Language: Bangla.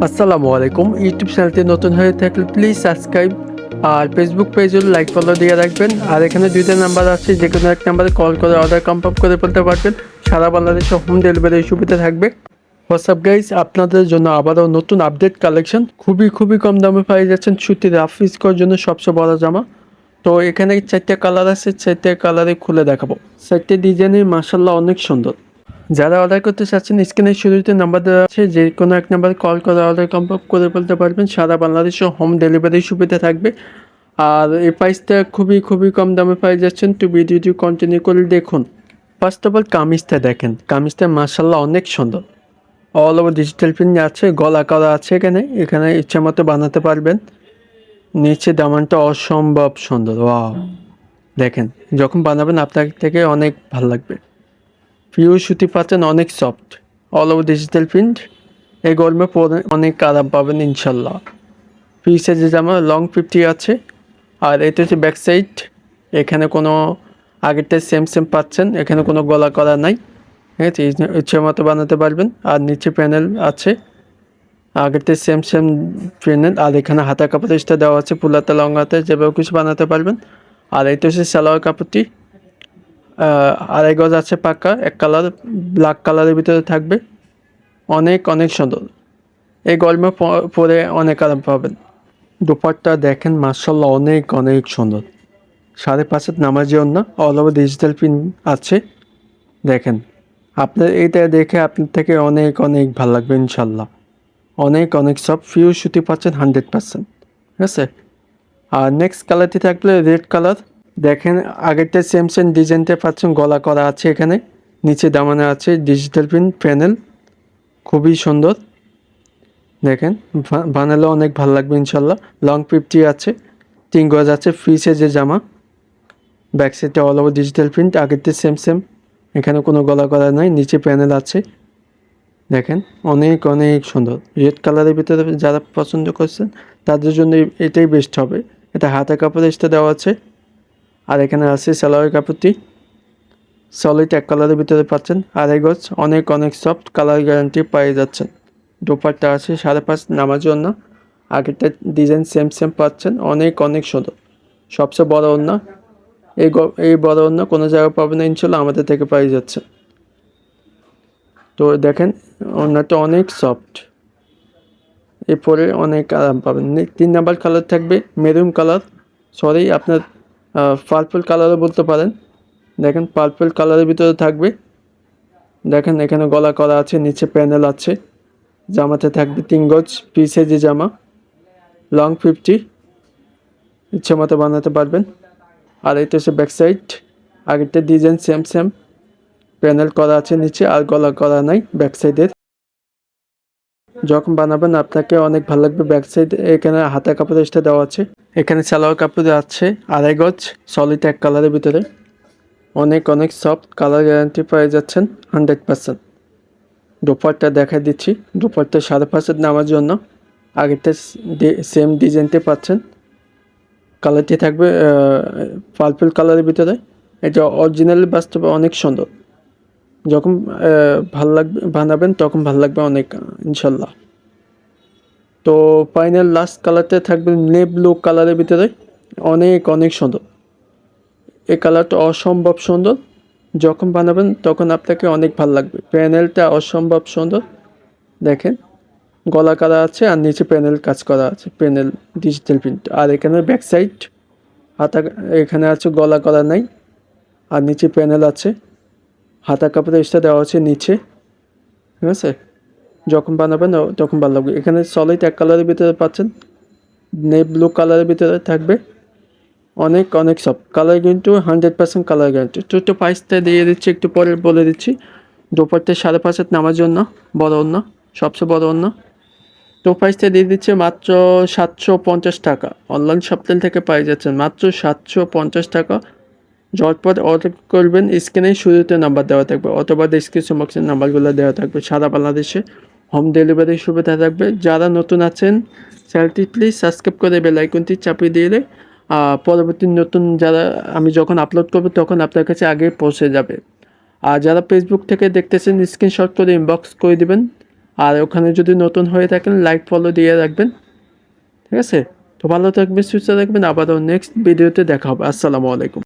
আসসালামু আলাইকুম। ইউটিউব চ্যানেলটি নতুন হয়ে থাকলে প্লিজ সাবস্ক্রাইব আর ফেসবুক পেজ হলে লাইক ফলো দিয়ে রাখবেন। আর এখানে দুইটা নাম্বার আছে, যে কোনো এক নাম্বারে কল করে অর্ডার কনফার্ম করে ফেলতে পারবেন। সারা বাংলাদেশে হোম ডেলিভারির সুবিধা থাকবে। হোয়াটসঅ্যাপ গাইজ, আপনাদের জন্য আবারও নতুন আপডেট কালেকশন খুবই কম দামে পেয়ে যাচ্ছেন সুতির অফিস করার জন্য সবচেয়ে বড় জামা। তো এখানে 4টা কালার আছে, 4টা কালারে খুলে দেখাবো। 4টে ডিজাইনের মাশাআল্লাহ অনেক সুন্দর। যারা অর্ডার করতে চাচ্ছেন স্ক্রিনের শুরুতে নাম্বার দেওয়া আছে, যে কোনো এক নাম্বারে কল করে অর্ডার কনফার্ম করে ফেলতে পারবেন। সারা বাংলাদেশে হোম ডেলিভারির সুবিধা থাকবে। আর এই প্রাইসটা খুবই কম দামে পেয়ে যাচ্ছেন। তো ভিডিওটি কন্টিনিউ করে দেখুন। ফার্স্ট অফ অল কামিজটা দেখেন, কামিজটা মাশাআল্লাহ অনেক সুন্দর। অল ওভার ডিজিটাল প্রিন্ট আছে, গলা করা আছে। এখানে ইচ্ছা মতো বানাতে পারবেন। নিচে দামানটা অসম্ভব সুন্দর। ওয়াও, দেখেন যখন বানাবেন আপনার থেকে অনেক ভালো লাগবে। পিওর সুতি পাচ্ছেন, অনেক soft, all over digital print. এই গরমে পরে অনেক আরাম পাবেন ইনশাল্লাহ। ফ্রি সাইজের জামা, লং 50 আছে। আর এটা হচ্ছে ব্যাক সাইড। এখানে কোনো আগেরটা সেম পাচ্ছেন, এখানে কোনো গলা করা নাই। ঠিক আছে, ইচ্ছে মতো বানাতে পারবেন। আর নিচে প্যানেল আছে, আগেরটা সেম প্যানেল। আর এখানে হাতা কাপড় এক্সট্রা দেওয়া আছে, ফুলাতে লং হাতে যেভাবে কিছু বানাতে পারবেন। আর এটা হচ্ছে সালোয়ার কাপড়টি, আড়াই গজ আছে পাক্কা, এক কালার ব্ল্যাক কালারের ভিতরে থাকবে। অনেক সুন্দর, এই গরমে পরে অনেক আরাম পাবেন। দুপাট্টা দেখেন মাশাআল্লাহ অনেক সুন্দর। 5.5 নামাজি ওড়না, অল ওভার ডিজিটাল প্রিন্ট আছে। দেখেন, আপনার এইটা দেখে আপনার থেকে অনেক ভালো লাগবে ইনশাল্লাহ। অনেক সব পিওর সুতি পাচ্ছেন 100%। ঠিক আছে। আর নেক্সট কালারটি থাকলে রেড কালার। দেখেন আগেরটা সেম ডিজাইনটা পাচ্ছেন, গলা করা আছে। এখানে নিচে দামানে আছে ডিজিটাল প্রিন্ট প্যানেল, খুবই সুন্দর। দেখেন বানালে অনেক ভালো লাগবে ইনশাল্লাহ। লং 50 আছে, 3 গজ আছে, ফ্রি সাইজের জামা। ব্যাক সাইডে অল ওভার ডিজিটাল প্রিন্ট, আগেরটা সেম। এখানে কোনো গলা করা নাই, নিচে প্যানেল আছে। দেখেন অনেক সুন্দর। রেড কালারের ভিতরে যারা পছন্দ করছেন তাদের জন্য এটাই বেস্ট হবে। এটা হাতে কাপড় এক্সট্রা দেওয়া আছে। আর এখানে আছে সালোয়ার কাপড়টি, সলিড এক কালারের ভিতরে পাচ্ছেন, আড়াই গজ। অনেক সফট, কালার গ্যারান্টি পেয়ে যাচ্ছেন। দুপাট্টা আছে 5.5 নামার জন্য। আগেরটা ডিজাইন সেম পাচ্ছেন। অনেক সুন্দর। সবচেয়ে বড় ওড়না, এই বড় ওড়না কোনো জায়গায় পাবেন না ইনশাল্লাহ, আমাদের থেকে পেয়ে যাচ্ছে। তো দেখেন ওড়নাটা অনেক সফট, এরপরে অনেক আরাম পাবেন। 3 নাম্বার কালার থাকবে মেরুন কালার, সরি আপনার পার্পল কালারও বলতে পারেন। দেখেন পার্পল কালারের ভিতরে থাকবে। দেখেন এখানে গলা করা আছে, নিচে প্যানেল আছে। জামাতে থাকবে 3 গজ, ফ্রি সাইজের জামা, লং 50, ইচ্ছে মতো বানাতে পারবেন। আর এটা হচ্ছে ব্যাক সাইড। আগেরটা ডিজাইন সেম প্যানেল করা আছে নিচে, আর গলা করা নাই ব্যাক সাইডের। যখন বানাবেন আপনাকে অনেক ভালো লাগবে। ব্যাক সাইড এখানে হাতা কাপড় এক্সট্রা দেওয়া আছে। এখানে সালোয়ার কাপড় আছে আড়াই গজ, সলিড এক কালারের ভিতরে। অনেক সফট, কালার গ্যারান্টি পেয়ে যাচ্ছেন 100%। দুপাট্টা দেখাই দিচ্ছি। দুপাট্টা 5.5 নামার জন্য। আগেরটা সেম ডিজাইনতে পাচ্ছেন। কালারটি থাকবে পার্পল কালারের ভিতরে। এটা অরিজিনাল, বাস্তবে অনেক সুন্দর। যখন ভালো লাগবে বানাবেন তখন ভালো লাগবে অনেক ইনশাল্লাহ। তো ফাইনাল লাস্ট কালারটা থাকবে নেভি ব্লু কালারের ভিতরে। অনেক সুন্দর, এই কালারটা অসম্ভব সুন্দর। যখন বানাবেন তখন আপনাকে অনেক ভালো লাগবে। প্যানেলটা অসম্ভব সুন্দর। দেখেন গলা করা আছে, আর নিচে প্যানেল কাজ করা আছে, প্যানেল ডিজিটাল প্রিন্ট। আর এখানে ব্যাক সাইড হাতা, এখানে আছে গলা করা নাই, আর নিচে প্যানেল আছে। হাতা কাপড় এক্সট্রা দেওয়া আছে নিচে। ঠিক আছে, যখন বানাবেন তখন ভালো লাগবে। এখানে সলিড এক কালারের ভিতরে পাচ্ছেন, নেভি ব্লু কালারের ভিতরে থাকবে। অনেক সব কালার, কিন্তু 100% কালার গ্যারান্টি। একটু প্রাইসটা দিয়ে দিচ্ছি, একটু পরে বলে দিচ্ছি। দুপাট্টা 5.5 নামার জন্য, বড় ওড়না, সবচেয়ে বড় ওড়না। তো প্রাইসটা দিয়ে দিচ্ছে মাত্র 750 টাকা। অনলাইন শপটেল থেকে পাই যাচ্ছেন মাত্র 750 টাকা। ঝটপট অর্ডার করবেন। স্ক্রিনে শুরুতে নাম্বার দেওয়া থাকবে, অথবা ডিসক্রিপশন বক্সের নাম্বারগুলো দেওয়া থাকবে। সারা বাংলাদেশে হোম ডেলিভারির সুবিধা থাকবে। যারা নতুন আছেন চ্যানেলটি প্লিজ সাবস্ক্রাইব করে বেল আইকনটি চাপিয়ে দিলে পরবর্তী নতুন যারা আমি যখন আপলোড করব তখন আপনার কাছে আগে পৌঁছে যাবে। আর যারা ফেসবুক থেকে দেখতেছেন স্ক্রিনশট করে ইনবক্স করে দিবেন। আর ওখানে যদি নতুন হয়ে থাকেন লাইক ফলো দিয়ে রাখবেন, ঠিক আছে? তো ভালো থাকবেন, সুস্থ থাকবেন, আবারও নেক্সট ভিডিওতে দেখা হবে। আসসালামু আলাইকুম।